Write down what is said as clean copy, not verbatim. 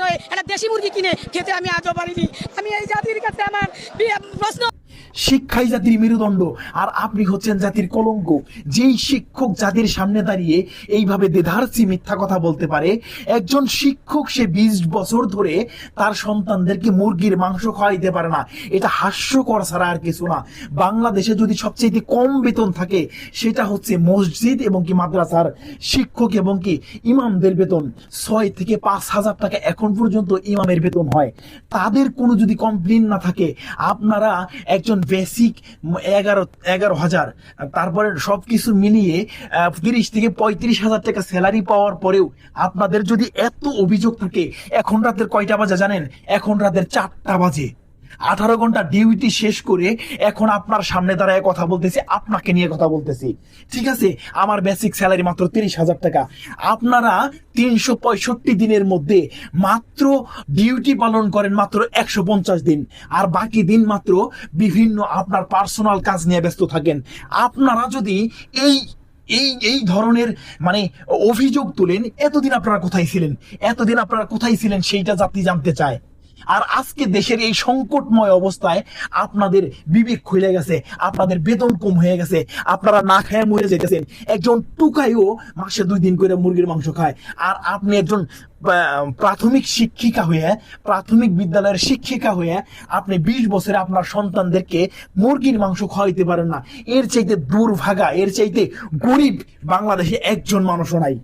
টাকা একটা দেশি মুরগি কিনে খেতে আমি আজও পারিনি। আমি এই জাতির কাছে আমার প্রশ্ন। শিক্ষাই জাতির মেরুদণ্ড, আর আপনি হচ্ছেন জাতির কলঙ্ক। যেই শিক্ষক জাতির সামনে দাঁড়িয়ে এইভাবে দেধারসি মিথ্যা কথা বলতে পারে, একজন শিক্ষক সে 20 বছর ধরে তার সন্তানদেরকে মুরগির মাংস খাওয়াইতে পারে না, এটা হাস্যকর ছাড়া আর কিছু না। বাংলাদেশে যদি সবচেয়ে কম বেতন থাকে সেটা হচ্ছে মসজিদ এবং কি মাদ্রাসার শিক্ষক এবং কি ইমামদের বেতন 6 থেকে 5,000 টাকা এখন পর্যন্ত ইমামের বেতন হয়। তাদের কোনো যদি কমপ্লেন না থাকে, আপনারা একজন বেসিক 11,000, তারপরে সবকিছু মিলিয়ে 30 থেকে 35,000 টাকা স্যালারি পাওয়ার পরেও আপনাদের যদি এত অভিযোগ থাকে, এখন রাতের কয়টা বাজে জানেন? এখন রাতের 4টা বাজে। 18 ঘন্টা ডিউটি শেষ করে এখন আপনার সামনে দাঁড়ায় কথা বলতেছি, আপনাকে নিয়ে কথা বলতেছি। ঠিক আছে, আমার বেসিক স্যালারি মাত্র 30,000 টাকা। আপনারা 365 দিনের মধ্যে মাত্র ডিউটি পালন করেন মাত্র 150 দিন, আর বাকি দিন মাত্র বিভিন্ন আপনার পার্সোনাল কাজ নিয়ে ব্যস্ত থাকেন। আপনারা যদি এই এই এই ধরনের মানে অভিযোগ তুলেন, এতদিন আপনারা কোথায় ছিলেন? এতদিন আপনারা কোথায় ছিলেন সেইটা জাতি জানতে চায়। আর আজকে দেশের এই সংকটময় অবস্থায় আপনাদের বিবেক খুলে গেছে, আপনাদের বেতন কম হয়ে গেছে, আপনারা না খেয়ে মরে যেতেছেন। একজন টুকাইও মাসে 2 দিন করে মুরগির মাংস খায়, আর আপনি একজন প্রাথমিক শিক্ষিকা হয়ে, প্রাথমিক বিদ্যালয়ের শিক্ষিকা হয়ে আপনি 20 বছরে আপনার সন্তানদেরকে মুরগির মাংস খাওয়াইতে পারেন না। এর চাইতে দুর্ভাগা, এর চাইতে গরিব বাংলাদেশে একজন মানুষও নাই।